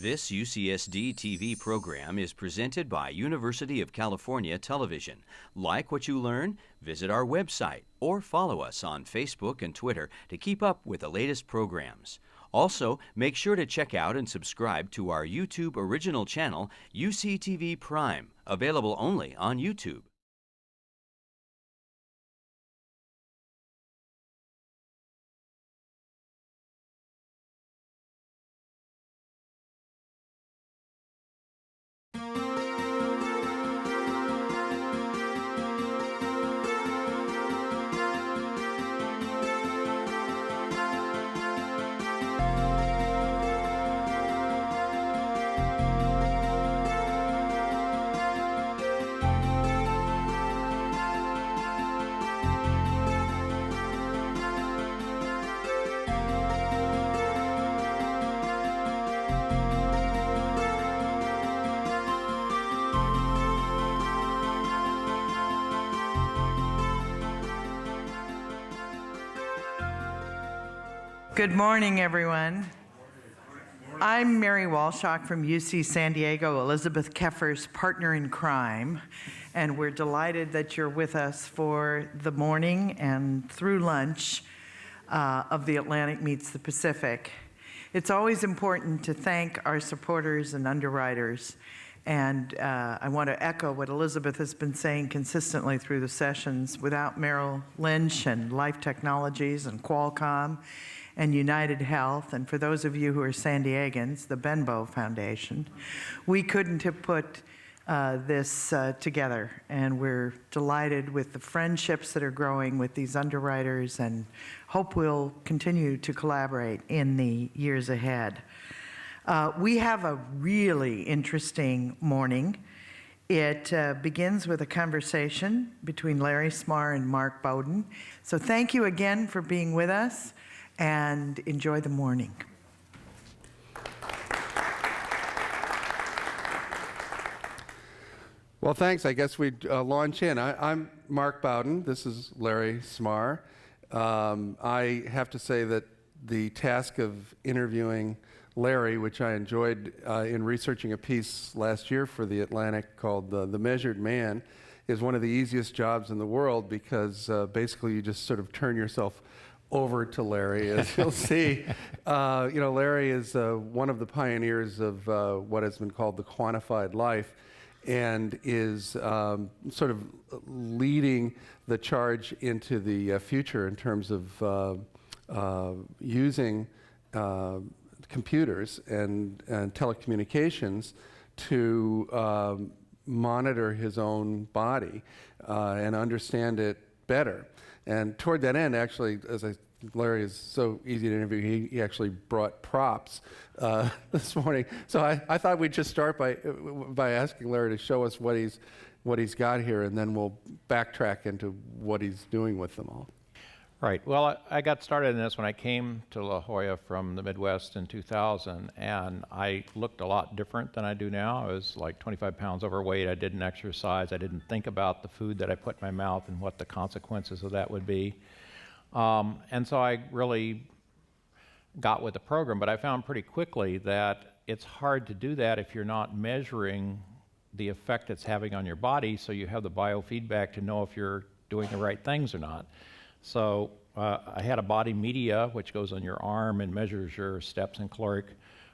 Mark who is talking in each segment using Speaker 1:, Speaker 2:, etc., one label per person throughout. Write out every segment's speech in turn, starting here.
Speaker 1: This UCSD TV program is presented by University of California Television. Like what you learn? Visit our website or follow us on Facebook and Twitter to keep up with the latest programs. Also, make sure to check out and subscribe to our YouTube original channel, UCTV Prime, available only on YouTube.
Speaker 2: Good morning, everyone. I'm Mary Walshock from UC San Diego, Elizabeth Keffer's partner in crime, and we're delighted that you're with us for the morning and through lunch of the Atlantic Meets the Pacific. It's always important to thank our supporters and underwriters, and I want to echo what Elizabeth has been saying consistently through the sessions. Without Merrill Lynch and Life Technologies and Qualcomm and United Health, and for those of you who are San Diegans, the Benbow Foundation, we couldn't have put this together. And we're delighted with the friendships that are growing with these underwriters and hope we'll continue to collaborate in the years ahead. We have a really interesting morning. It begins with a conversation between Larry Smarr and Mark Bowden. So thank you again for being with us, and enjoy the morning.
Speaker 3: Well, thanks. I guess we'd launch in. I'm Mark Bowden. This is Larry Smarr. I have to say that the task of interviewing Larry, which I enjoyed in researching a piece last year for The Atlantic called The Measured Man, is one of the easiest jobs in the world because basically you just sort of turn yourself over to Larry, as you'll see. Larry is one of the pioneers of what has been called the quantified life, and is sort of leading the charge into the future in terms of using computers and telecommunications to monitor his own body and understand it better. And toward that end, actually, Larry is so easy to interview, he actually brought props this morning. So I thought we'd just start by asking Larry to show us what he's got here, and then we'll backtrack into what he's doing with them all.
Speaker 4: Right. Well, I got started in this when I came to La Jolla from the Midwest in 2000, and I looked a lot different than I do now. I was like 25 pounds overweight. I didn't exercise. I didn't think about the food that I put in my mouth and what the consequences of that would be. And so I really got with the program, but I found pretty quickly that it's hard to do that if you're not measuring the effect it's having on your body, so you have the biofeedback to know if you're doing the right things or not. So I had a body media, which goes on your arm and measures your steps and caloric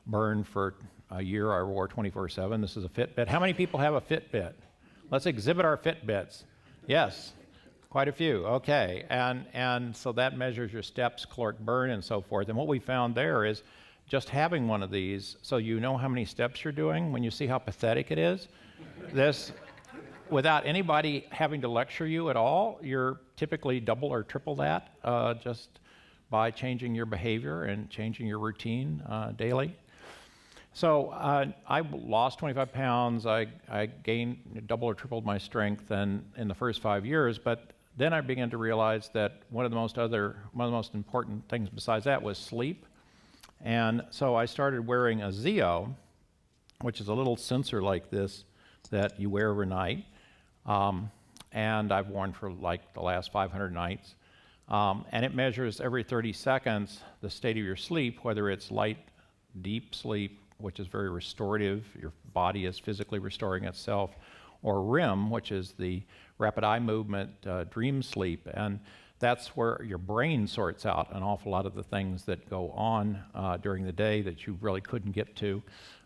Speaker 4: burn for a year. I wore 24/7. This is a Fitbit. How many people have a Fitbit? Let's exhibit our Fitbits. Yes, quite a few. Okay, and so that measures your steps, caloric burn, and so forth. And what we found there is just having one of these, so you know how many steps you're doing. When you see how pathetic it is, this, without anybody having to lecture you at all, you're typically double or triple that just by changing your behavior and changing your routine daily. So I lost 25 pounds. I gained, double or tripled my strength in the first 5 years, but then I began to realize that one of the most important things besides that was sleep. And so I started wearing a Zeo, which is a little sensor like this that you wear overnight. And I've worn for like the last 500 nights. And it measures every 30 seconds the state of your sleep, whether it's light, deep sleep, which is very restorative. Your body is physically restoring itself. Or REM, which is the rapid eye movement, dream sleep. And that's where your brain sorts out an awful lot of the things that go on during the day that you really couldn't get to.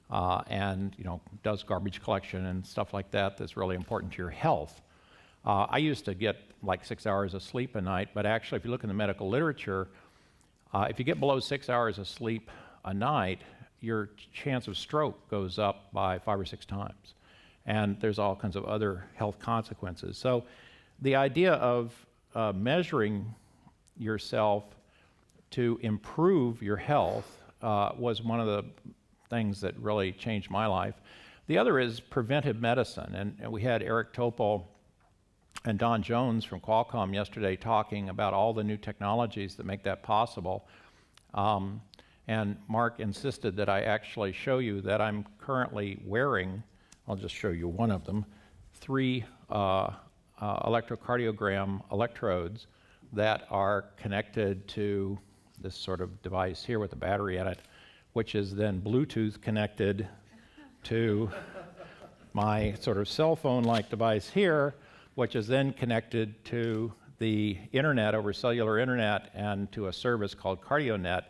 Speaker 4: And does garbage collection and stuff like that that's really important to your health. I used to get like 6 hours of sleep a night, but actually if you look in the medical literature, if you get below 6 hours of sleep a night, your chance of stroke goes up by 5 or 6 times. And there's all kinds of other health consequences. So the idea of measuring yourself to improve your health was one of the things that really changed my life. The other is preventive medicine. And we had Eric Topol and Don Jones from Qualcomm yesterday talking about all the new technologies that make that possible. And Mark insisted that I actually show you that I'm currently wearing, I'll just show you one of them, 3 electrocardiogram electrodes that are connected to this sort of device here with a battery in it, which is then Bluetooth connected to my sort of cell phone-like device here, which is then connected to the internet over cellular internet and to a service called CardioNet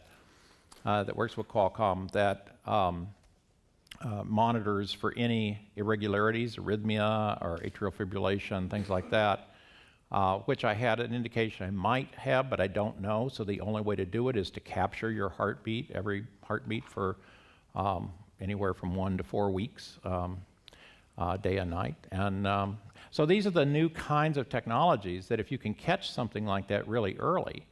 Speaker 4: that works with Qualcomm that monitors for any irregularities, arrhythmia or atrial fibrillation, things like that, which I had an indication I might have, but I don't know. So the only way to do it is to capture your heartbeat, every heartbeat for anywhere from 1 to 4 weeks, day and night. And so these are the new kinds of technologies that if you can catch something like that really early,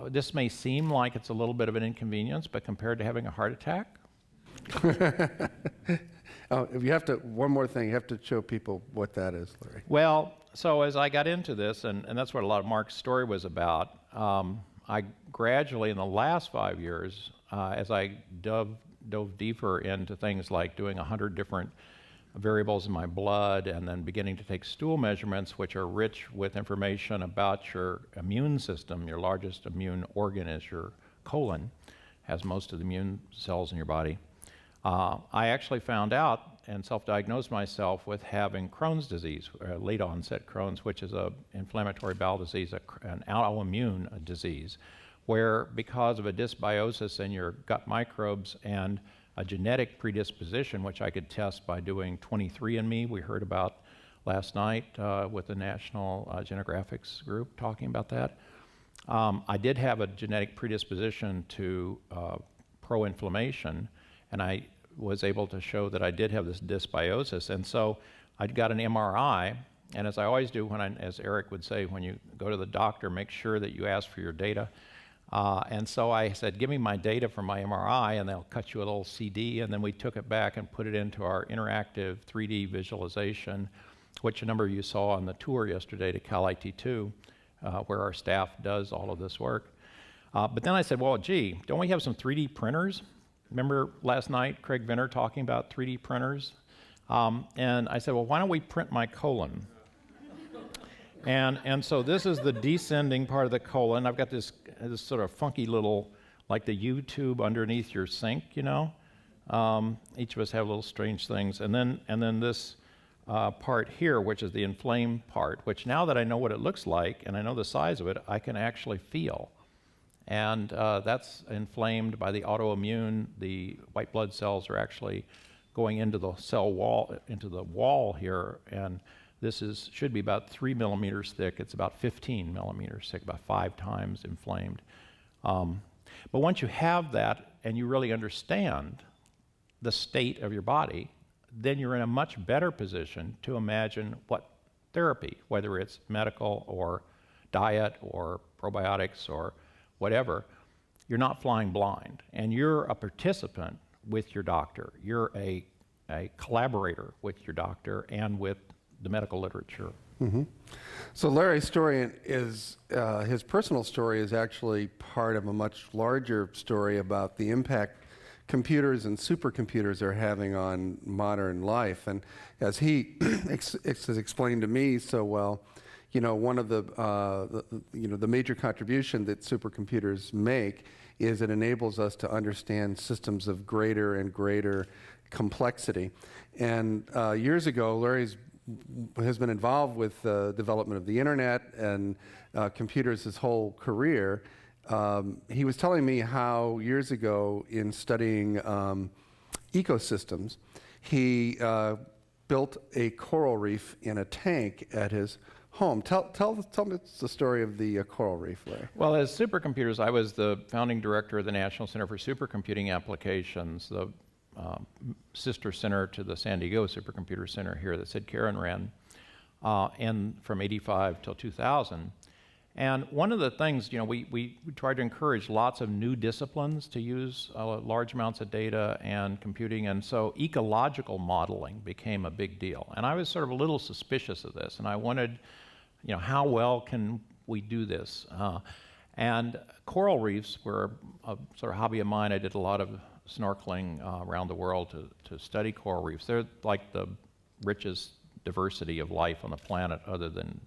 Speaker 4: this may seem like it's a little bit of an inconvenience, but compared to having a heart attack,
Speaker 3: if you have to, one more thing, you have to show people what that is, Larry.
Speaker 4: Well, so as I got into this, and that's what a lot of Mark's story was about, I gradually, in the last 5 years, as I dove deeper into things like doing 100 different variables in my blood and then beginning to take stool measurements, which are rich with information about your immune system. Your largest immune organ is your colon, has most of the immune cells in your body. I actually found out and self-diagnosed myself with having Crohn's disease, late onset Crohn's, which is an inflammatory bowel disease, an autoimmune disease, where because of a dysbiosis in your gut microbes and a genetic predisposition, which I could test by doing 23andMe, we heard about last night with the National Genographics group talking about that. I did have a genetic predisposition to pro-inflammation, and I was able to show that I did have this dysbiosis. And so I got an MRI, and as I always do as Eric would say, when you go to the doctor, make sure that you ask for your data. And so I said, give me my data from my MRI, and they'll cut you a little CD, and then we took it back and put it into our interactive 3D visualization, which a number of you saw on the tour yesterday to Cal IT2, where our staff does all of this work. But then I said, well, gee, don't we have some 3D printers? Remember last night, Craig Venner talking about 3D printers? And I said, well, why don't we print my colon? And so this is the descending part of the colon. I've got this sort of funky little, like the U-tube underneath your sink, you know? Each of us have little strange things. And then this part here, which is the inflamed part, which now that I know what it looks like and I know the size of it, I can actually feel. And that's inflamed by the autoimmune. The white blood cells are actually going into the cell wall, into the wall here, and this should be about 3 millimeters thick. It's about 15 millimeters thick, about 5 times inflamed. But once you have that and you really understand the state of your body, then you're in a much better position to imagine what therapy, whether it's medical or diet or probiotics or whatever, you're not flying blind. And you're a participant with your doctor. You're a collaborator with your doctor and with the medical literature.
Speaker 3: Mm-hmm. So Larry's story is, his personal story is actually part of a much larger story about the impact computers and supercomputers are having on modern life. And as he has explained to me so well, you know, one of the major contribution that supercomputers make is it enables us to understand systems of greater and greater complexity. And years ago, Larry has been involved with the development of the internet and computers his whole career. He was telling me how years ago in studying ecosystems, he built a coral reef in a tank at his home. Tell me the story of the coral reef, Larry.
Speaker 4: Well, as supercomputers, I was the founding director of the National Center for Supercomputing Applications, the sister center to the San Diego Supercomputer Center here that Sid Karen ran, and from '85 till 2000. And one of the things, we tried to encourage lots of new disciplines to use large amounts of data and computing, and so ecological modeling became a big deal. And I was sort of a little suspicious of this, and I wanted, how well can we do this? And coral reefs were a sort of hobby of mine. I did a lot of snorkeling around the world to study coral reefs. They're like the richest diversity of life on the planet other than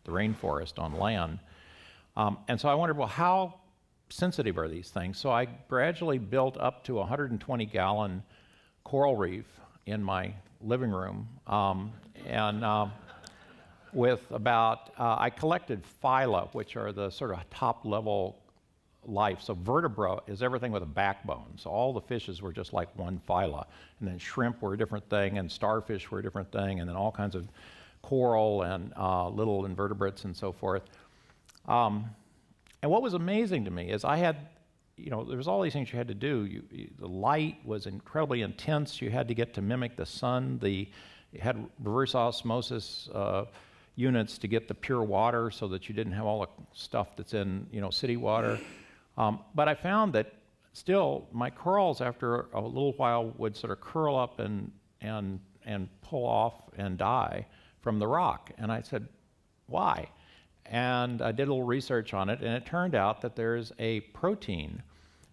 Speaker 4: the rainforest on land. And so I wondered, well, how sensitive are these things? So I gradually built up to a 120-gallon coral reef in my living room. With about, I collected phyla, which are the sort of top-level life. So vertebra is everything with a backbone. So all the fishes were just like one phyla. And then shrimp were a different thing, and starfish were a different thing, and then all kinds of coral and little invertebrates and so forth. And what was amazing to me is I had, there was all these things you had to do. The light was incredibly intense. You had to get to mimic the sun. You had reverse osmosis units to get the pure water so that you didn't have all the stuff that's in, city water. But I found that still my corals after a little while would sort of curl up and pull off and die from the rock. And I said, why? And I did a little research on it, and it turned out that there's a protein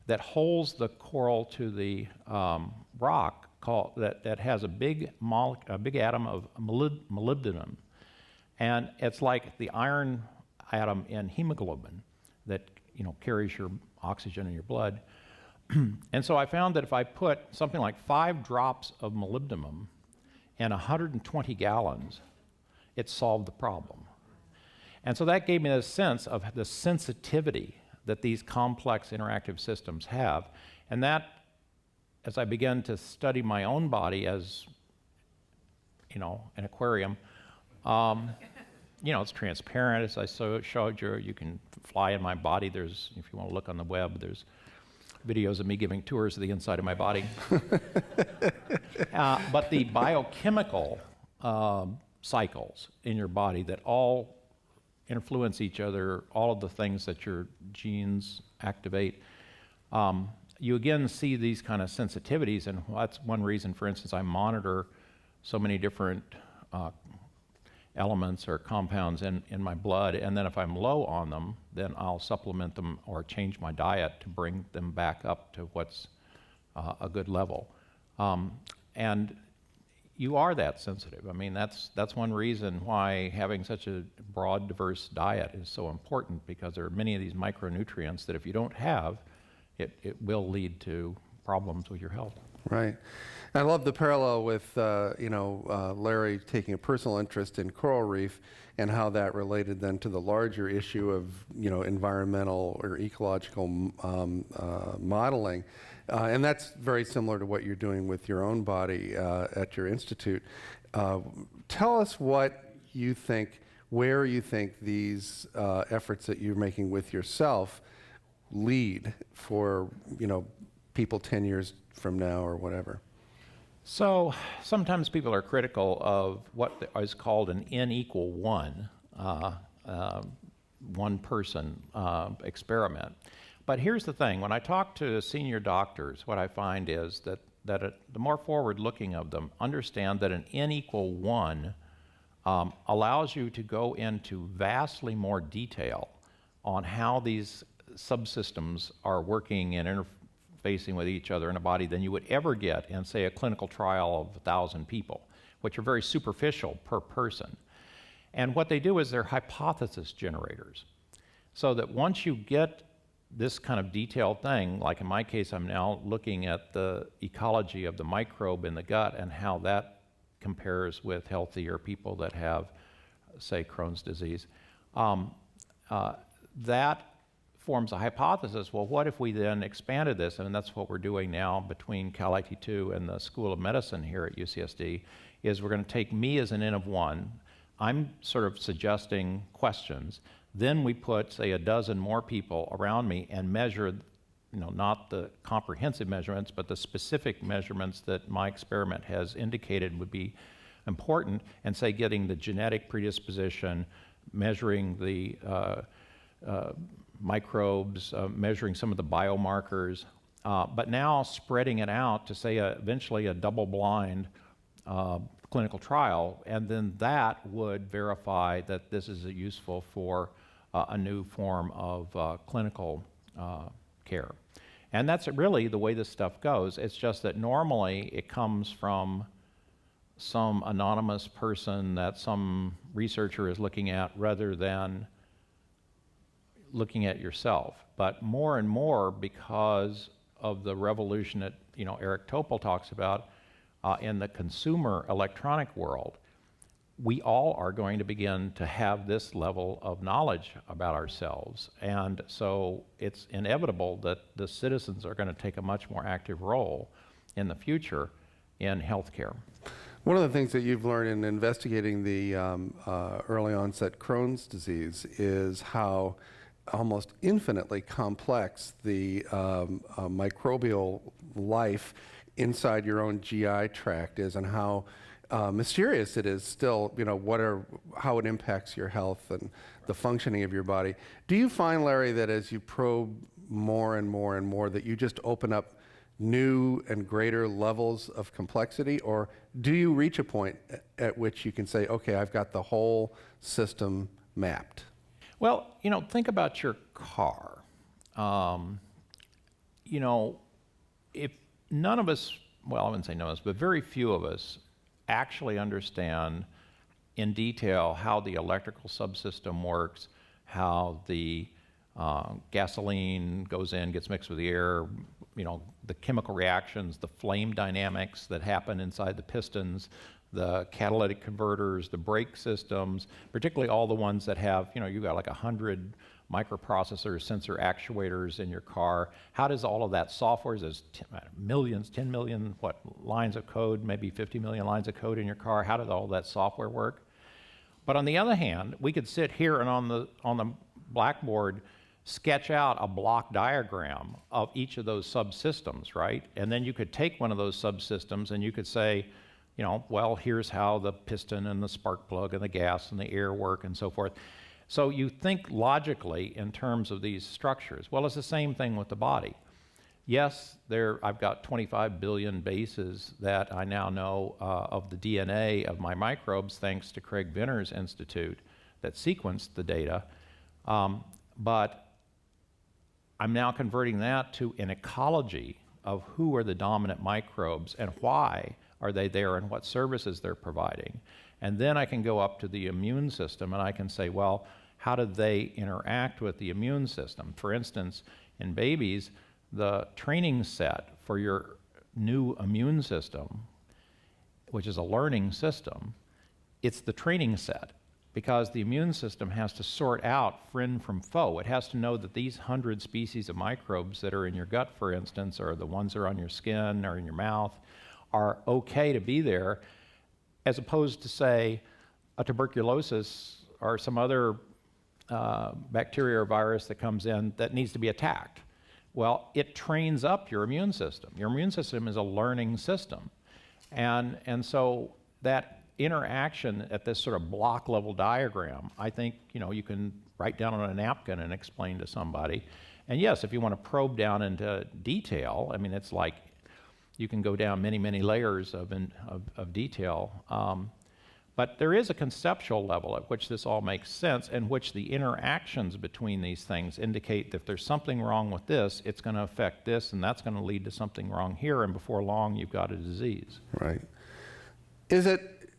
Speaker 4: that holds the coral to the rock that has a big atom of molybdenum. And it's like the iron atom in hemoglobin that carries your oxygen in your blood. And so I found that if I put something like 5 drops of molybdenum in 120 gallons, it solved the problem. And so that gave me a sense of the sensitivity that these complex interactive systems have. And that, as I began to study my own body as, an aquarium, it's transparent, as I showed you. You can fly in my body. There's, if you want to look on the web, there's videos of me giving tours of the inside of my body. But the biochemical cycles in your body that all influence each other, all of the things that your genes activate, you again see these kind of sensitivities, and that's one reason, for instance, I monitor so many different elements or compounds in my blood, and then if I'm low on them, then I'll supplement them or change my diet to bring them back up to what's a good level. And you are that sensitive. I mean, that's one reason why having such a broad, diverse diet is so important, because there are many of these micronutrients that if you don't have, it will lead to problems with your health.
Speaker 3: Right. I love the parallel with, Larry taking a personal interest in coral reef and how that related then to the larger issue of, environmental or ecological modeling. And that's very similar to what you're doing with your own body at your institute. Tell us what you think, where you think these efforts that you're making with yourself lead for, people 10 years from now or whatever.
Speaker 4: So sometimes people are critical of what is called an N=1, one-person experiment. But here's the thing. When I talk to senior doctors, what I find is that the more forward-looking of them understand that an N=1 allows you to go into vastly more detail on how these subsystems are working and interfacing with each other in a body than you would ever get in, say, a clinical trial of 1,000 people, which are very superficial per person. And what they do is they're hypothesis generators, so that once you get this kind of detailed thing, like in my case, I'm now looking at the ecology of the microbe in the gut and how that compares with healthier people that have, say, Crohn's disease. That forms a hypothesis. Well, what if we then expanded this? And that's what we're doing now between Cal IT2 and the School of Medicine here at UCSD, is we're going to take me as an N of 1. I'm sort of suggesting questions. Then we put, say, a dozen more people around me and measure, not the comprehensive measurements, but the specific measurements that my experiment has indicated would be important, and say getting the genetic predisposition, measuring the microbes, measuring some of the biomarkers, but now spreading it out to, say, eventually a double-blind clinical trial, and then that would verify that this is useful for a new form of clinical care. And that's really the way this stuff goes. It's just that normally it comes from some anonymous person that some researcher is looking at rather than looking at yourself. But more and more, because of the revolution that Eric Topol talks about in the consumer electronic world, we all are going to begin to have this level of knowledge about ourselves. And so it's inevitable that the citizens are going to take a much more active role in the future in healthcare.
Speaker 3: One of the things that you've learned in investigating the early onset Crohn's disease is how almost infinitely complex the microbial life inside your own GI tract is, and how mysterious it is still, how it impacts your health and the functioning of your body. Do you find, Larry, that as you probe more and more and more, that you just open up new and greater levels of complexity, or do you reach a point at which you can say, okay, I've got the whole system mapped?
Speaker 4: Well, think about your car. If none of us, well, I wouldn't say none of us, but very few of us actually understand in detail how the electrical subsystem works, how the gasoline goes in, gets mixed with the air, the chemical reactions, the flame dynamics that happen inside the pistons, the catalytic converters, the brake systems, particularly all the ones that have, you've got like 100 microprocessors, sensor actuators in your car. How does all of that software, there's millions, 10 million, lines of code, maybe 50 million lines of code in your car. How does all that software work? But on the other hand, we could sit here and on the blackboard sketch out a block diagram of each of those subsystems, right? And then you could take one of those subsystems and you could say, well, here's how the piston and the spark plug and the gas and the air work and so forth. So you think logically in terms of these structures. Well, it's the same thing with the body. Yes, I've got 25 billion bases that I now know of the DNA of my microbes, thanks to Craig Venner's Institute that sequenced the data. But I'm now converting that to an ecology of who are the dominant microbes and why are they there and what services they're providing. And then I can go up to the immune system and I can say, well, how do they interact with the immune system? For instance, in babies, the training set for your new immune system, which is a learning system, it's the training set, because the immune system has to sort out friend from foe. It has to know that these 100 species of microbes that are in your gut, for instance, or the ones that are on your skin or in your mouth, are okay to be there, as opposed to, say, a tuberculosis or some other bacteria or virus that comes in that needs to be attacked. Well, it trains up your immune system. Your immune system is a learning system. And so that interaction at this sort of block level diagram, I think, you can write down on a napkin and explain to somebody. And yes, if you want to probe down into detail, I mean, it's like you can go down many, many layers of detail. But there is a conceptual level at which this all makes sense, in which the interactions between these things indicate that if there's something wrong with this, it's going to affect this, and that's going to lead to something wrong here, and before long, you've got a disease.
Speaker 3: Right. Is it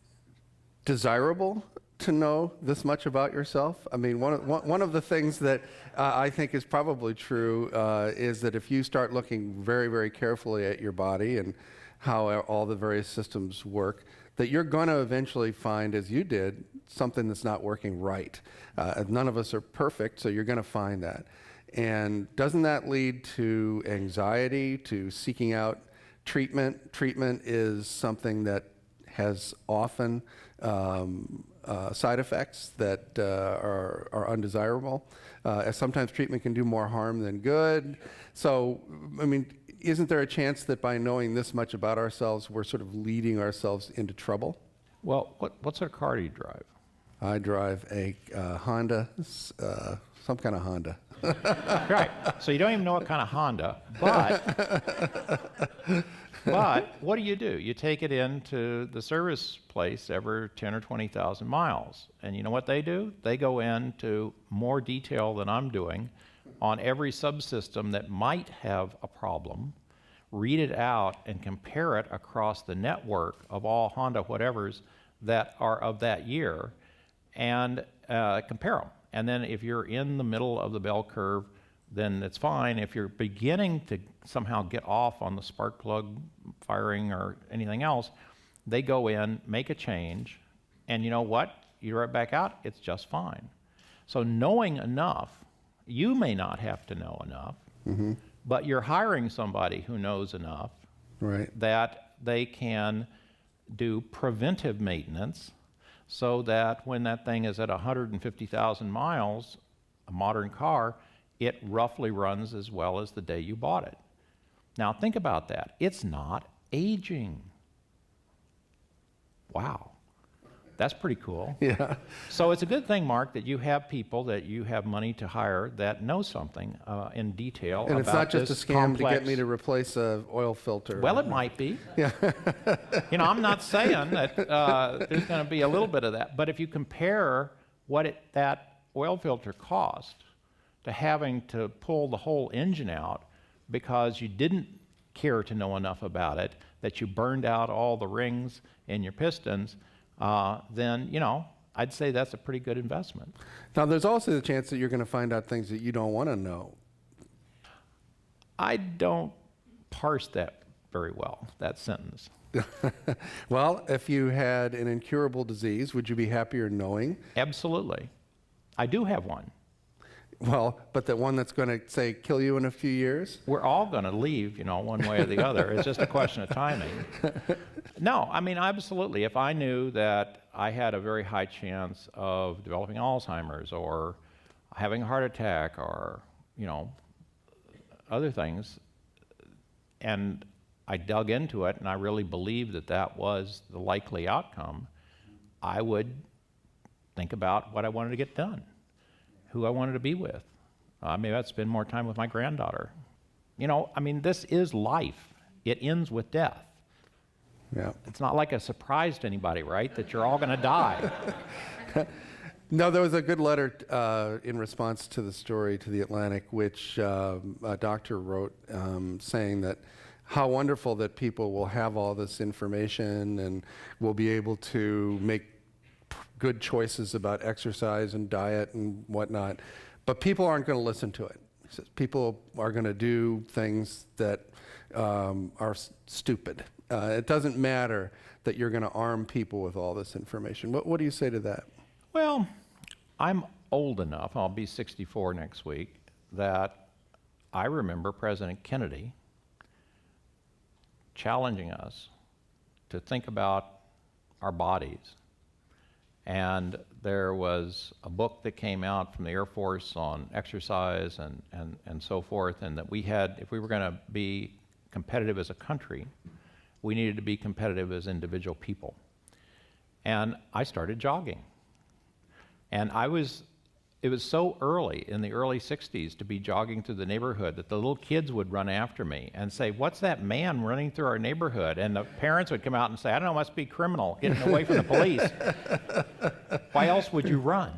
Speaker 3: desirable to know this much about yourself? I mean, one of the things that I think is probably true is that if you start looking very, very carefully at your body and how all the various systems work, that you're going to eventually find, as you did, something that's not working right. None of us are perfect, so you're going to find that. And doesn't that lead to anxiety, to seeking out treatment? Treatment is something that has often side effects that are undesirable. Sometimes treatment can do more harm than good. So, I mean, isn't there a chance that by knowing this much about ourselves, we're sort of leading ourselves into trouble?
Speaker 4: Well, what sort of car do you drive?
Speaker 3: I drive a Honda, some kind of Honda.
Speaker 4: Right. So you don't even know what kind of Honda, but what do? You take it into the service place every 10 or 20,000 miles. And you know what they do? They go into more detail than I'm doing on every subsystem that might have a problem, read it out and compare it across the network of all Honda whatevers that are of that year, and compare them. And then if you're in the middle of the bell curve, then it's fine. If you're beginning to somehow get off on the spark plug firing or anything else, they go in, make a change, and you know what? You're right back out, it's just fine. So knowing enough, you may not have to know enough, but you're hiring somebody who knows enough that they can do preventive maintenance so that when that thing is at 150,000 miles, a modern car, it roughly runs as well as the day you bought it. Now think about that. It's not aging. Wow. That's pretty cool.
Speaker 3: Yeah.
Speaker 4: So it's a good thing, Mark, that you have people that you have money to hire that know something in detail
Speaker 3: And
Speaker 4: about
Speaker 3: it's not just a
Speaker 4: this
Speaker 3: scam
Speaker 4: complex.
Speaker 3: to get me to replace an oil filter.
Speaker 4: Well, it might be.
Speaker 3: Yeah.
Speaker 4: You know, I'm not saying that there's going to be a little bit of that, but if you compare what that oil filter cost to having to pull the whole engine out because you didn't care to know enough about it, that you burned out all the rings in your pistons, then, you know, I'd say that's a pretty good investment.
Speaker 3: Now, there's also the chance that you're going to find out things that you don't want to know.
Speaker 4: I don't parse that very well, that sentence.
Speaker 3: Well, if you had an incurable disease, would you be happier knowing?
Speaker 4: Absolutely. I do have one.
Speaker 3: Well, but the one that's going to, say, kill you in a few years?
Speaker 4: We're all going to leave, you know, one way or the other. It's just a question of timing. No, I mean, absolutely. If I knew that I had a very high chance of developing Alzheimer's or having a heart attack or, you know, other things, and I dug into it and I really believed that that was the likely outcome, I would think about what I wanted to get done, who I wanted to be with. Maybe I'd spend more time with my granddaughter. You know, I mean, this is life. It ends with death.
Speaker 3: Yeah.
Speaker 4: It's not like a surprise to anybody, right, that you're all going to die.
Speaker 3: No, there was a good letter in response to the story to The Atlantic, which a doctor wrote saying that how wonderful that people will have all this information and will be able to make good choices about exercise and diet and whatnot, but people aren't going to listen to it. He says people are going to do things that are stupid. It doesn't matter that you're going to arm people with all this information. What do you say to that?
Speaker 4: Well, I'm old enough, I'll be 64 next week, that I remember President Kennedy challenging us to think about our bodies. And there was a book that came out from the Air Force on exercise and so forth, and that we had, if we were going to be competitive as a country, we needed to be competitive as individual people. And I started jogging. And it was so early, in the early 60s, to be jogging through the neighborhood that the little kids would run after me and say, "What's that man running through our neighborhood?" And the parents would come out and say, "I don't know, must be criminal, getting away from the police." Why else would you run?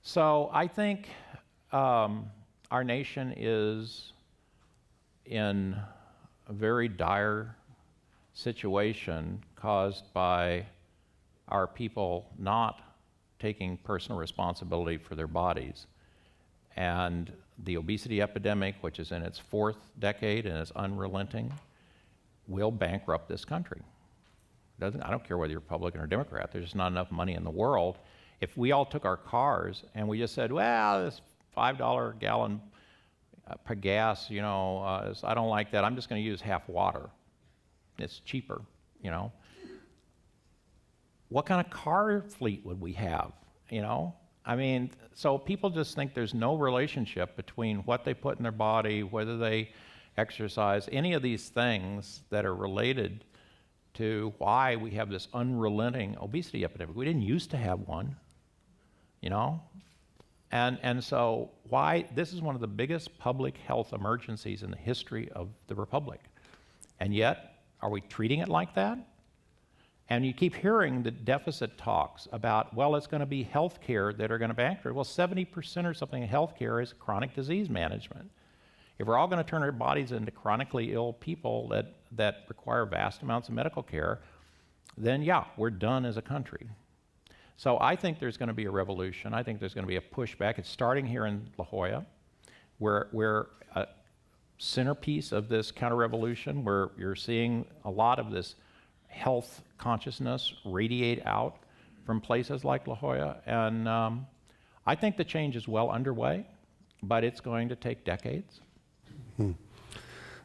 Speaker 4: So I think our nation is in a very dire situation caused by are people not taking personal responsibility for their bodies. And the obesity epidemic, which is in its 4th decade and is unrelenting, will bankrupt this country. I don't care whether you're Republican or Democrat, there's just not enough money in the world. If we all took our cars and we just said, well, this $5 gallon per gas, you know, I don't like that, I'm just going to use half water. It's cheaper, you know. What kind of car fleet would we have, you know? I mean, so people just think there's no relationship between what they put in their body, whether they exercise, any of these things that are related to why we have this unrelenting obesity epidemic. We didn't used to have one, you know? And so why, this is one of the biggest public health emergencies in the history of the Republic. And yet, are we treating it like that? And you keep hearing the deficit talks about, well, it's going to be health care that are going to bankrupt. Well, 70% or something of health care is chronic disease management. If we're all going to turn our bodies into chronically ill people that require vast amounts of medical care, then yeah, we're done as a country. So I think there's going to be a revolution. I think there's going to be a pushback. It's starting here in La Jolla. We're a centerpiece of this counter-revolution where you're seeing a lot of this health consciousness radiate out from places like La Jolla. And I think the change is well underway, but it's going to take decades.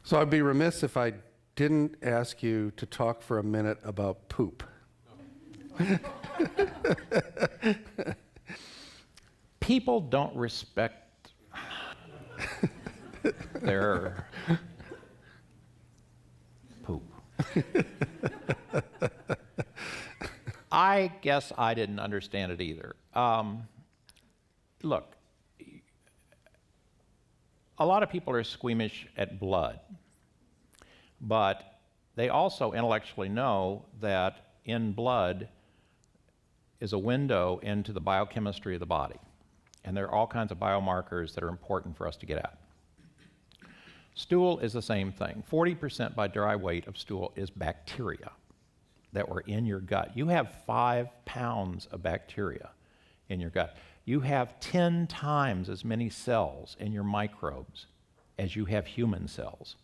Speaker 3: So I'd be remiss if I didn't ask you to talk for a minute about poop.
Speaker 4: People don't respect their poop. I guess I didn't understand it either. Look, a lot of people are squeamish at blood, but they also intellectually know that in blood is a window into the biochemistry of the body. And there are all kinds of biomarkers that are important for us to get at. Stool is the same thing. 40% by dry weight of stool is bacteria that were in your gut. You have 5 pounds of bacteria in your gut. You have 10 times as many cells in your microbes as you have human cells.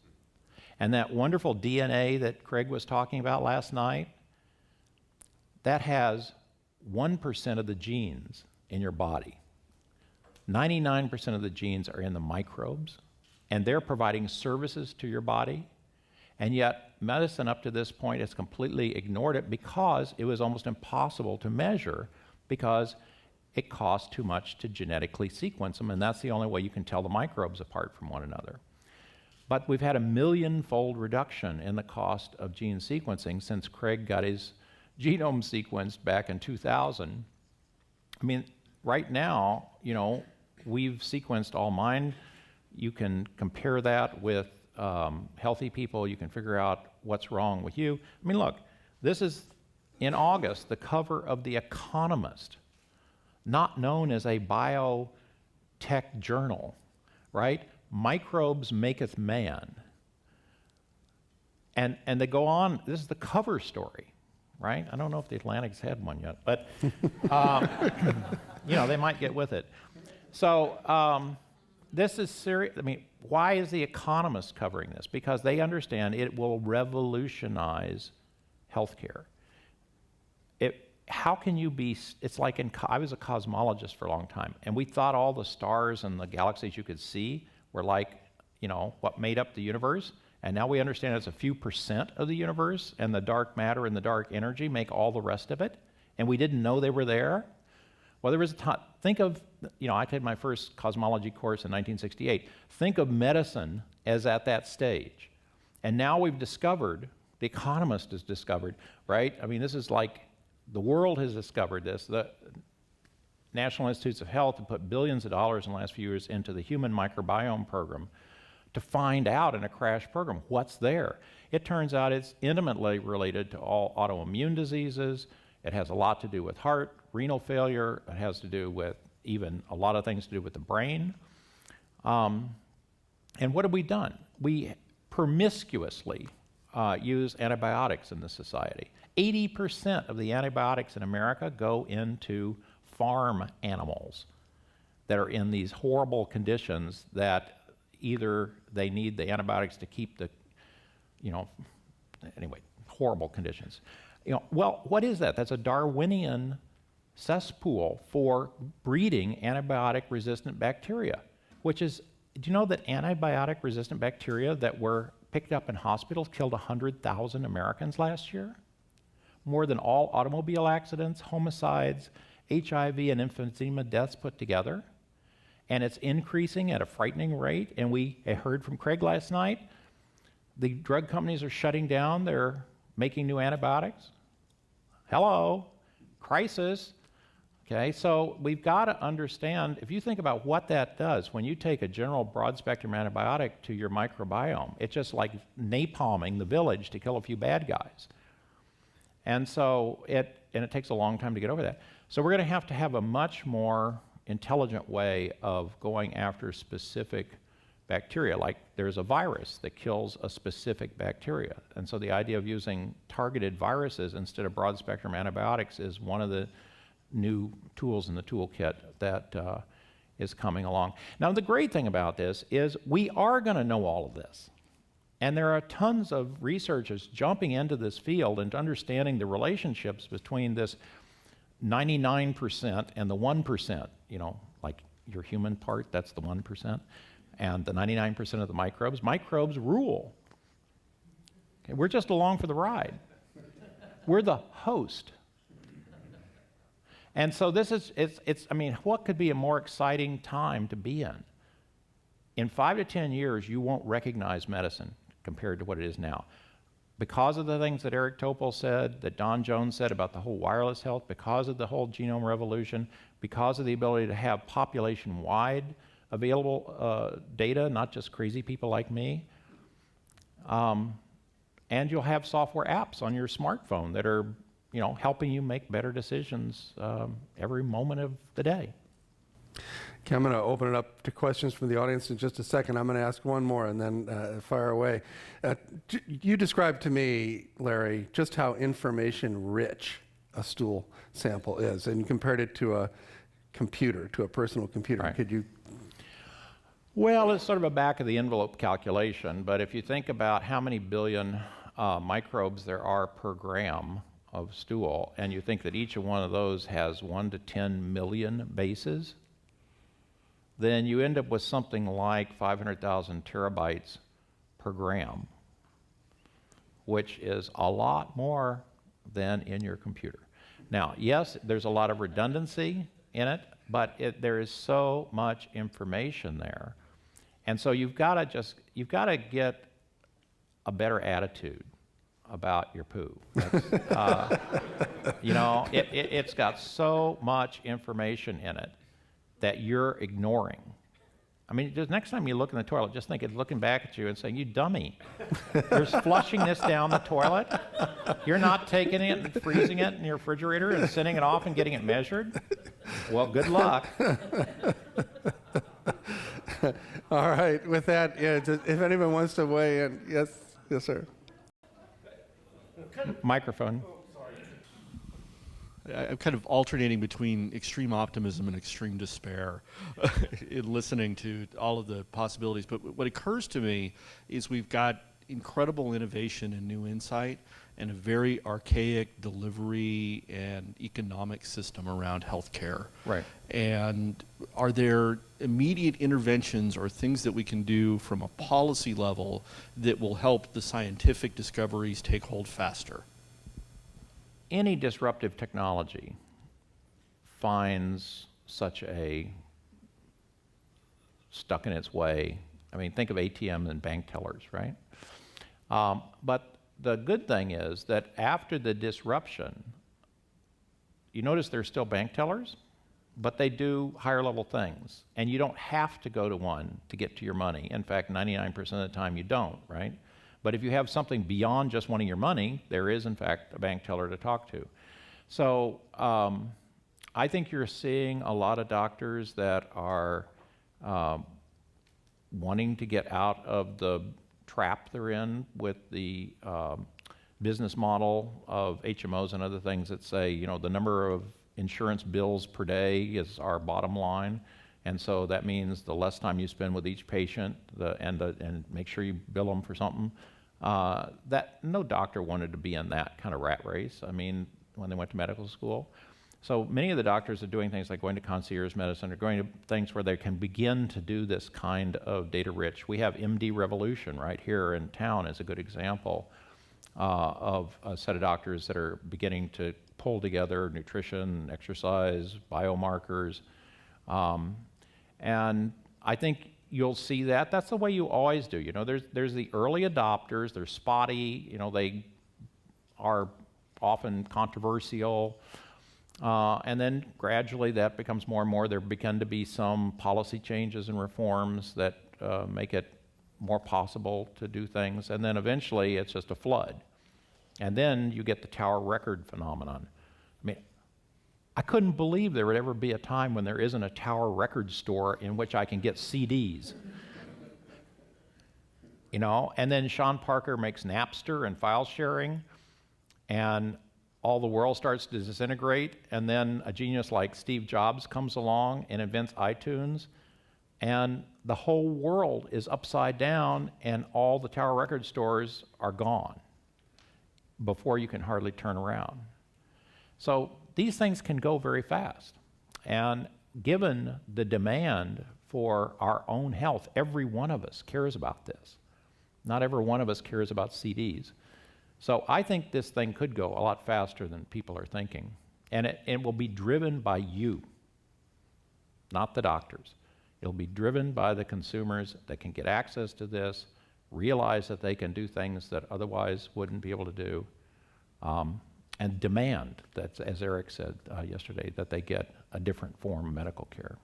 Speaker 4: And that wonderful DNA that Craig was talking about last night, that has 1% of the genes in your body. 99% of the genes are in the microbes, and they're providing services to your body. And yet, medicine up to this point has completely ignored it because it was almost impossible to measure because it costs too much to genetically sequence them, and that's the only way you can tell the microbes apart from one another. But we've had a 1,000,000-fold reduction in the cost of gene sequencing since Craig got his genome sequenced back in 2000. I mean, right now, you know, we've sequenced all mine. You can compare that with healthy people. You can figure out what's wrong with you. I mean, look, this is, in August, the cover of The Economist, not known as a biotech journal, right? Microbes maketh man. And they go on, this is the cover story, right? I don't know if the Atlantic's had one yet, but you know, they might get with it. So this is serious. I mean, why is The Economist covering this? Because they understand it will revolutionize healthcare. How can you be, it's like I was a cosmologist for a long time, and we thought all the stars and the galaxies you could see were like, you know, what made up the universe. And now we understand it's a few percent of the universe, and the dark matter and the dark energy make all the rest of it. And we didn't know they were there. Well, there was a time, think of, you know, I did my first cosmology course in 1968. Think of medicine as at that stage. And now we've discovered, The Economist has discovered, right? I mean, this is like, the world has discovered this. The National Institutes of Health have put billions of dollars in the last few years into the human microbiome program to find out in a crash program what's there. It turns out it's intimately related to all autoimmune diseases. It has a lot to do with heart, renal failure. It has to do with even a lot of things to do with the brain. And what have we done? We promiscuously use antibiotics in this society. 80% of the antibiotics in America go into farm animals that are in these horrible conditions that either they need the antibiotics to keep the, anyway, horrible conditions. Well, what is that? That's a Darwinian cesspool for breeding antibiotic-resistant bacteria, which is, do you know that antibiotic-resistant bacteria that were picked up in hospitals killed 100,000 Americans last year? More than all automobile accidents, homicides, HIV, and emphysema deaths put together. And it's increasing at a frightening rate. And we heard from Craig last night, the drug companies are shutting down. They're making new antibiotics. Hello, crisis. Okay, so we've got to understand, if you think about what that does, when you take a general broad-spectrum antibiotic to your microbiome, it's just like napalming the village to kill a few bad guys. And so it takes a long time to get over that. So we're going to have a much more intelligent way of going after specific bacteria. Like there's a virus that kills a specific bacteria. And so the idea of using targeted viruses instead of broad-spectrum antibiotics is one of the new tools in the toolkit that is coming along. Now, the great thing about this is we are going to know all of this. And there are tons of researchers jumping into this field and understanding the relationships between this 99% and the 1%, like your human part, that's the 1%, and the 99% of the microbes. Microbes rule. Okay, we're just along for the ride. We're the host. And so this is, what could be a more exciting time to be in? In 5 to 10 years, you won't recognize medicine compared to what it is now. Because of the things that Eric Topol said, that Don Jones said about the whole wireless health, because of the whole genome revolution, because of the ability to have population-wide available data, not just crazy people like me, and you'll have software apps on your smartphone that are helping you make better decisions every moment of the day.
Speaker 3: Okay, I'm going to open it up to questions from the audience in just a second. I'm going to ask one more and then fire away. You described to me, Larry, just how information-rich a stool sample is, and you compared it to a computer, to a personal computer.
Speaker 4: Right.
Speaker 3: Could you?
Speaker 4: Well, it's sort of a back-of-the-envelope calculation, but if you think about how many billion microbes there are per gram of stool, and you think that each one of those has 1 to 10 million bases, then you end up with something like 500,000 terabytes per gram, which is a lot more than in your computer. Now, yes, there's a lot of redundancy in it, but there is so much information there. And so you've got to get a better attitude about your poo. It's got so much information in it that you're ignoring. I mean, just next time you look in the toilet, just think it's looking back at you and saying, "You dummy, you're flushing this down the toilet. You're not taking it and freezing it in your refrigerator and sending it off and getting it measured. Well, good luck."
Speaker 3: All right. With that, if anyone wants to weigh in, yes, sir.
Speaker 4: Microphone.
Speaker 5: I'm kind of alternating between extreme optimism and extreme despair in listening to all of the possibilities. But what occurs to me is we've got incredible innovation and new insight and a very archaic delivery and economic system around healthcare.
Speaker 4: Right.
Speaker 5: And are there immediate interventions or things that we can do from a policy level that will help the scientific discoveries take hold faster?
Speaker 4: Any disruptive technology finds such a stuck in its way. I mean, think of ATMs and bank tellers, right? But the good thing is that after the disruption, you notice there's still bank tellers, but they do higher level things. And you don't have to go to one to get to your money. In fact, 99% of the time you don't, right? But if you have something beyond just wanting your money, there is, in fact, a bank teller to talk to. So I think you're seeing a lot of doctors that are wanting to get out of the trap they're in with the business model of HMOs and other things that say, you know, the number of insurance bills per day is our bottom line. And so that means the less time you spend with each patient and make sure you bill them for something. That no doctor wanted to be in that kind of rat race, I mean, when they went to medical school. So many of the doctors are doing things like going to concierge medicine or going to things where they can begin to do this kind of data rich. We have MD Revolution right here in town as a good example of a set of doctors that are beginning to pull together nutrition, exercise, biomarkers. And I think you'll see that. That's the way you always do. You know, there's the early adopters, they're spotty, you know, they are often controversial. And then gradually that becomes more and more. There begin to be some policy changes and reforms that make it more possible to do things. And then eventually it's just a flood. And then you get the tower record phenomenon. I mean, I couldn't believe there would ever be a time when there isn't a tower record store in which I can get CDs. You know, and then Sean Parker makes Napster and file sharing, and all the world starts to disintegrate, and then a genius like Steve Jobs comes along and invents iTunes, and the whole world is upside down, and all the tower record stores are gone before you can hardly turn around. So these things can go very fast. And given the demand for our own health, every one of us cares about this. Not every one of us cares about CDs. So I think this thing could go a lot faster than people are thinking. And it will be driven by you, not the doctors. It'll be driven by the consumers that can get access to this, realize that they can do things that otherwise wouldn't be able to do, and demand, that, as Eric said yesterday, that they get a different form of medical care.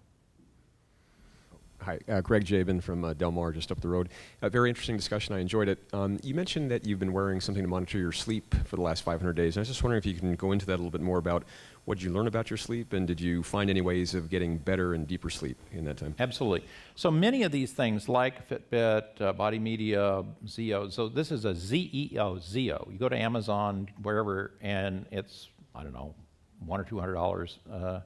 Speaker 6: Hi, Greg Jabin from Del Mar, just up the road. A very interesting discussion. I enjoyed it. You mentioned that you've been wearing something to monitor your sleep for the last 500 days. And I was just wondering if you can go into that a little bit more about what did you learn about your sleep, and did you find any ways of getting better and deeper sleep in that time?
Speaker 4: Absolutely. So many of these things, like Fitbit, Body Media, Zeo. So this is a Zeo. You go to Amazon, wherever, and it's, I don't know, $100 or $200.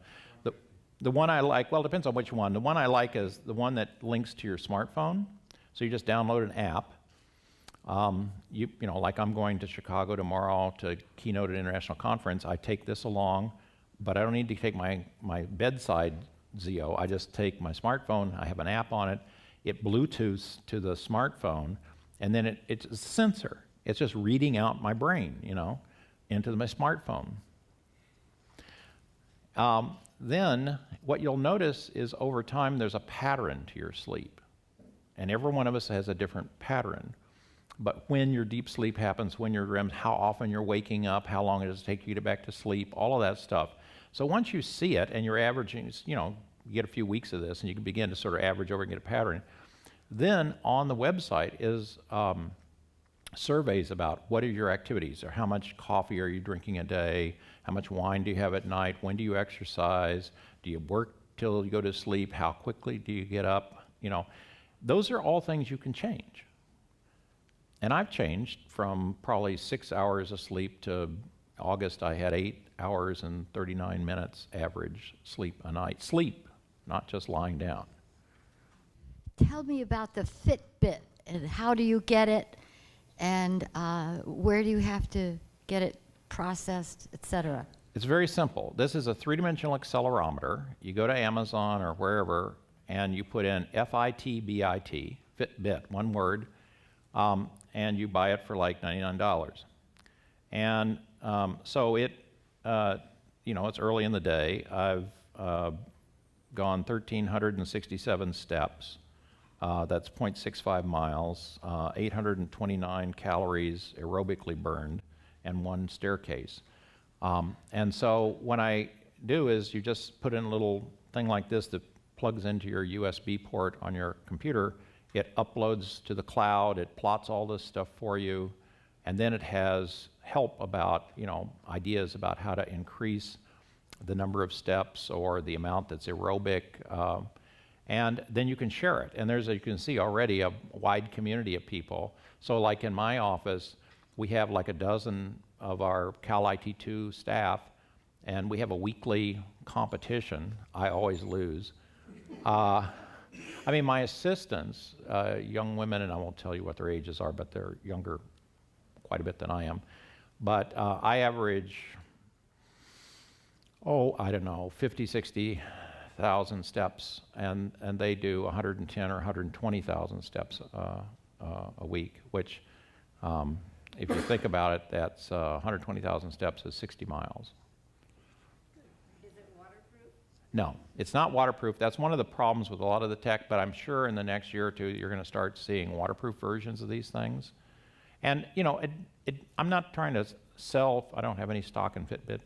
Speaker 4: The one I like, well, it depends on which one. The one I like is the one that links to your smartphone. So you just download an app. You know, like I'm going to Chicago tomorrow to keynote an international conference. I take this along, but I don't need to take my bedside Zeo. I just take my smartphone. I have an app on it. It Bluetooths to the smartphone, and then it's a sensor. It's just reading out my brain, you know, into my smartphone. Then what you'll notice is over time there's a pattern to your sleep. And every one of us has a different pattern. But when your deep sleep happens, when your REM, how often you're waking up, how long does it take you to get back to sleep, all of that stuff. So once you see it and you're averaging, you know, you get a few weeks of this and you can begin to sort of average over and get a pattern. Then on the website is surveys about what are your activities, or how much coffee are you drinking a day, how much wine do you have at night, when do you exercise, do you work till you go to sleep, how quickly do you get up, you know. Those are all things you can change. And I've changed from probably 6 hours of sleep to August I had 8 hours and 39 minutes average sleep a night. Sleep, not just lying down.
Speaker 7: Tell me about the Fitbit, and how do you get it, and where do you have to get it processed, etc.?
Speaker 4: It's very simple. This is a three-dimensional accelerometer. You go to Amazon or wherever, and you put in F-I-T-B-I-T, Fitbit, one word, and you buy it for like $99. And so it, you know, it's early in the day. I've gone 1,367 steps. That's 0.65 miles, 829 calories aerobically burned, and one staircase. And so what I do is you just put in a little thing like this that plugs into your USB port on your computer. It uploads to the cloud, it plots all this stuff for you, and then it has help about, you know, ideas about how to increase the number of steps or the amount that's aerobic, and then you can share it. And there's, you can see already, a wide community of people. So like in my office, We have like a dozen of our Cal IT2 staff, and we have a weekly competition. I always lose. I mean, my assistants, young women, and I won't tell you what their ages are, but they're younger quite a bit than I am. But I average, I don't know, 50, 60,000 steps, and they do 110 or 120,000 steps a week, which, if you think about it, that's 120,000 steps is 60 miles. No, it's not waterproof. That's one of the problems with a lot of the tech, but I'm sure in the next year or two you're going to start seeing waterproof versions of these things. And, you know, I'm not trying to sell, I don't have any stock in Fitbit,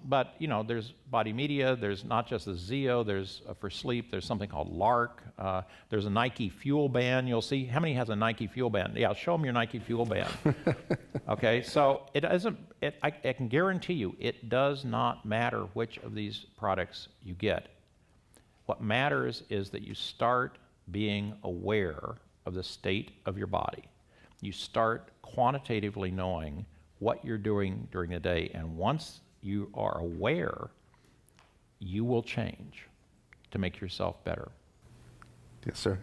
Speaker 4: but, you know, there's body media, there's not just the Zeo, there's, for sleep, there's something called Lark, there's a Nike Fuel Band. You'll see, how many has a Nike Fuel Band? Yeah, show them your Nike Fuel Band. Okay, so it doesn't, I can guarantee you, it does not matter which of these products you get. What matters is that you start being aware of the state of your body. You start quantitatively knowing what you're doing during the day, and once you are aware, you will change to make yourself better.
Speaker 3: Yes, sir.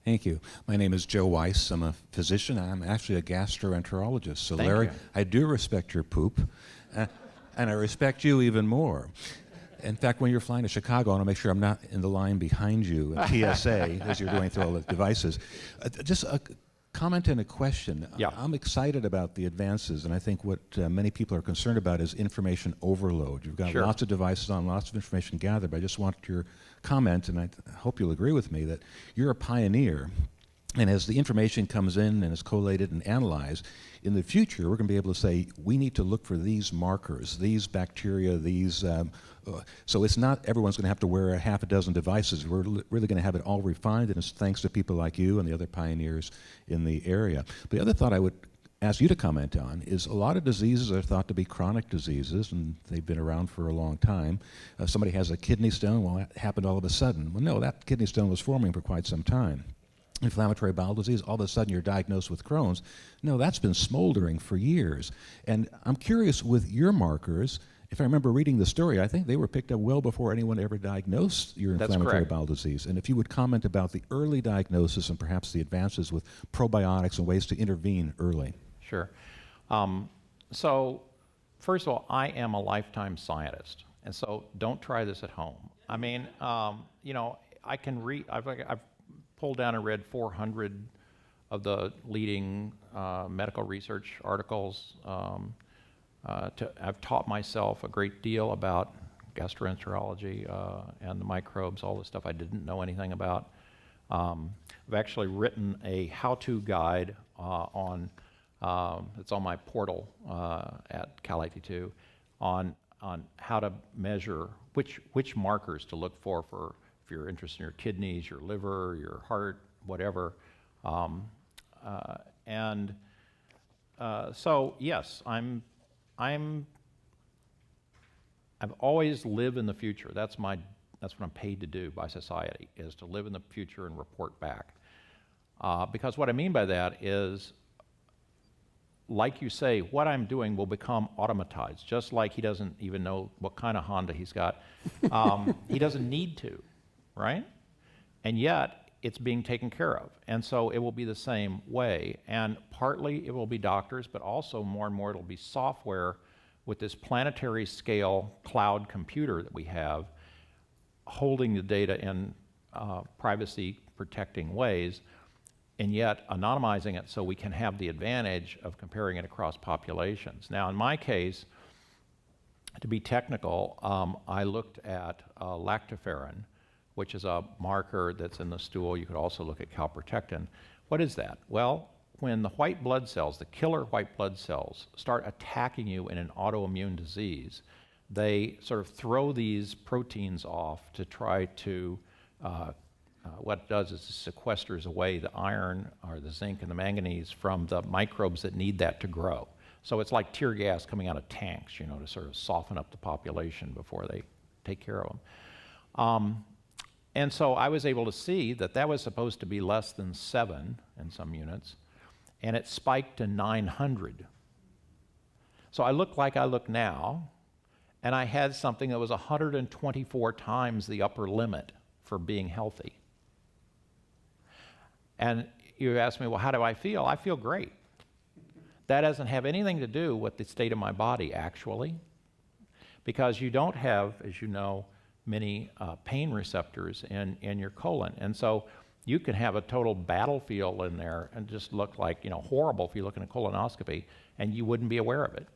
Speaker 8: Thank you. My name is Joe Weiss. I'm a physician. I'm actually a gastroenterologist. So
Speaker 4: Thank
Speaker 8: Larry,
Speaker 4: you.
Speaker 8: I do respect your poop, and I respect you even more. In fact, when you're flying to Chicago, I want to make sure I'm not in the line behind you at TSA as you're going through all the devices. Just a comment and a question.
Speaker 4: Yeah.
Speaker 8: I'm excited about the advances, and I think what many people are concerned about is information overload. You've got
Speaker 4: Sure.
Speaker 8: lots of devices on, lots of information gathered, but I just want your comment, and I hope you'll agree with me, that you're a pioneer. And as the information comes in and is collated and analyzed, in the future, we're going to be able to say, we need to look for these markers, these bacteria, these... so it's not everyone's going to have to wear a half a dozen devices. We're really going to have it all refined, and it's thanks to people like you and the other pioneers in the area. The other thought I would ask you to comment on is a lot of diseases are thought to be chronic diseases, and they've been around for a long time. Somebody has a kidney stone, well, that happened all of a sudden. Well, no, that kidney stone was forming for quite some time. Inflammatory bowel disease, all of a sudden you're diagnosed with Crohn's. No, that's been smoldering for years. And I'm curious with your markers, if I remember reading the story, I think they were picked up well before anyone ever diagnosed your
Speaker 4: That's
Speaker 8: inflammatory
Speaker 4: correct.
Speaker 8: bowel disease. And if you would comment about the early diagnosis and perhaps the advances with probiotics and ways to intervene early.
Speaker 4: Sure. So, first of all, I am a lifetime scientist, and so don't try this at home. I mean, you know, I can read, I've pulled down and read 400 of the leading medical research articles. I've taught myself a great deal about gastroenterology and the microbes, all the stuff I didn't know anything about. I've actually written a how-to guide it's on my portal at Cal IT2 on how to measure which markers to look for if you're interested in your kidneys, your liver, your heart, whatever. So yes, I've always lived in the future. That's what I'm paid to do by society, is to live in the future and report back. Because what I mean by that is, like you say, what I'm doing will become automatized, just like he doesn't even know what kind of Honda he's got. He doesn't need to, right? And yet, it's being taken care of. And so it will be the same way. And partly it will be doctors, but also more and more it'll be software with this planetary scale cloud computer that we have, holding the data in privacy protecting ways, and yet anonymizing it so we can have the advantage of comparing it across populations. Now, in my case, to be technical, I looked at lactoferrin, which is a marker that's in the stool. You could also look at calprotectin. What is that? Well, when the white blood cells, the killer white blood cells, start attacking you in an autoimmune disease, they sort of throw these proteins off to try to, what it does is it sequesters away the iron or the zinc and the manganese from the microbes that need that to grow. So it's like tear gas coming out of tanks, you know, to sort of soften up the population before they take care of them. And so I was able to see that that was supposed to be less than 7 in some units, and it spiked to 900. So I looked like I look now, and I had something that was 124 times the upper limit for being healthy. And you ask me, well, how do I feel? I feel great. That doesn't have anything to do with the state of my body, actually, because you don't have, as you know, many pain receptors in your colon. And so you can have a total battlefield in there and just look like, horrible if you look in a colonoscopy, and you wouldn't be aware of it.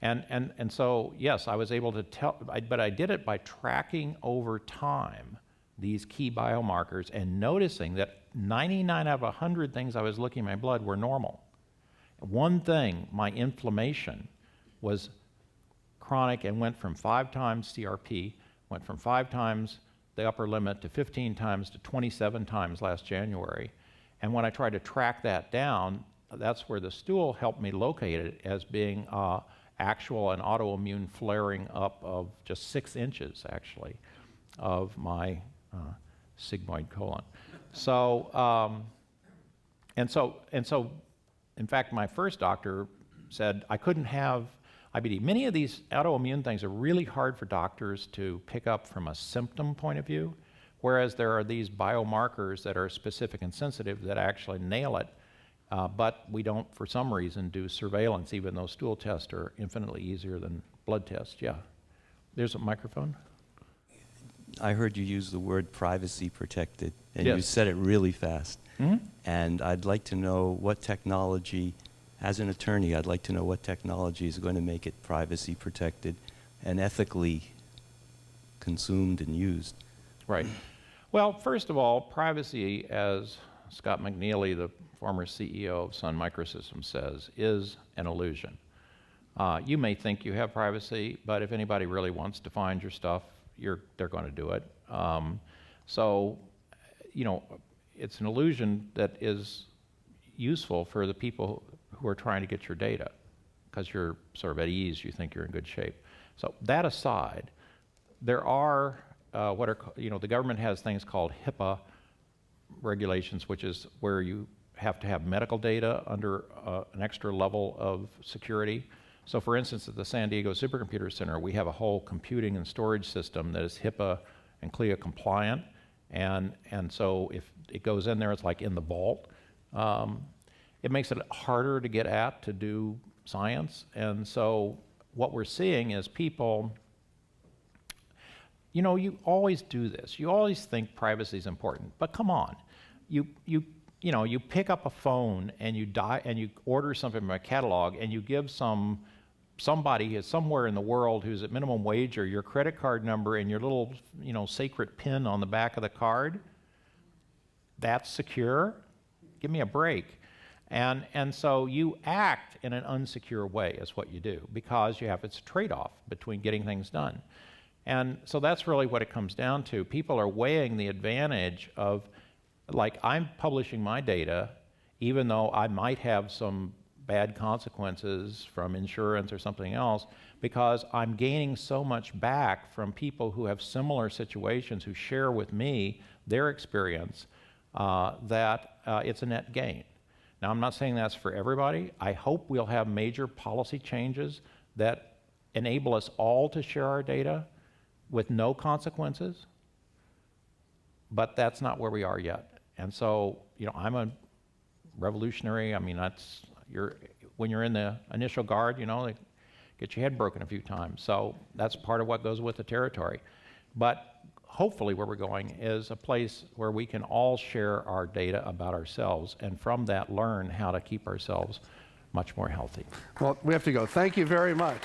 Speaker 4: And so, yes, I was able to tell, but I did it by tracking over time these key biomarkers and noticing that 99 out of 100 things I was looking at my blood were normal. One thing, my inflammation, was chronic and went from 5 times CRP, went from 5 times the upper limit to 15 times to 27 times last January. And when I tried to track that down, that's where the stool helped me locate it as being actual and autoimmune flaring up of just 6 inches, actually, of my sigmoid colon. So, in fact, my first doctor said I couldn't have IBD. Many of these autoimmune things are really hard for doctors to pick up from a symptom point of view, whereas there are these biomarkers that are specific and sensitive that actually nail it. But we don't, for some reason, do surveillance, even though stool tests are infinitely easier than blood tests. Yeah. There's a microphone.
Speaker 9: I heard you use the word privacy protected, and
Speaker 4: Yes.
Speaker 9: you said it really fast.
Speaker 4: Mm-hmm.
Speaker 9: And I'd like to know what technology, as an attorney, I'd like to know what technology is going to make it privacy protected and ethically consumed and used.
Speaker 4: Right. Well, first of all, privacy, as Scott McNealy, the former CEO of Sun Microsystems, says, is an illusion. You may think you have privacy, but if anybody really wants to find your stuff, they're going to do it. So, it's an illusion that is useful for the people who are trying to get your data, because you're sort of at ease, you think you're in good shape. So that aside, there are the government has things called HIPAA regulations, which is where you have to have medical data under an extra level of security. So for instance, at the San Diego Supercomputer Center, we have a whole computing and storage system that is HIPAA and CLIA compliant. And so if it goes in there, it's like in the vault. It makes it harder to get at to do science. And so what we're seeing is people, you always do this. You always think privacy is important, but come on. You pick up a phone and you order something from a catalog and you give somebody somewhere in the world who's at minimum wage or your credit card number and your little, sacred pin on the back of the card. That's secure? Give me a break. And so you act in an unsecure way is what you do, because it's a trade-off between getting things done. And so that's really what it comes down to. People are weighing the advantage of, like, I'm publishing my data, even though I might have some bad consequences from insurance or something else, because I'm gaining so much back from people who have similar situations, who share with me their experience, that it's a net gain. Now, I'm not saying that's for everybody. I hope we'll have major policy changes that enable us all to share our data with no consequences, but that's not where we are yet. And so, I'm a revolutionary. I mean, when you're in the initial guard, they get your head broken a few times. So that's part of what goes with the territory. But hopefully where we're going is a place where we can all share our data about ourselves, and from that learn how to keep ourselves much more healthy.
Speaker 3: Well, we have to go. Thank you very much.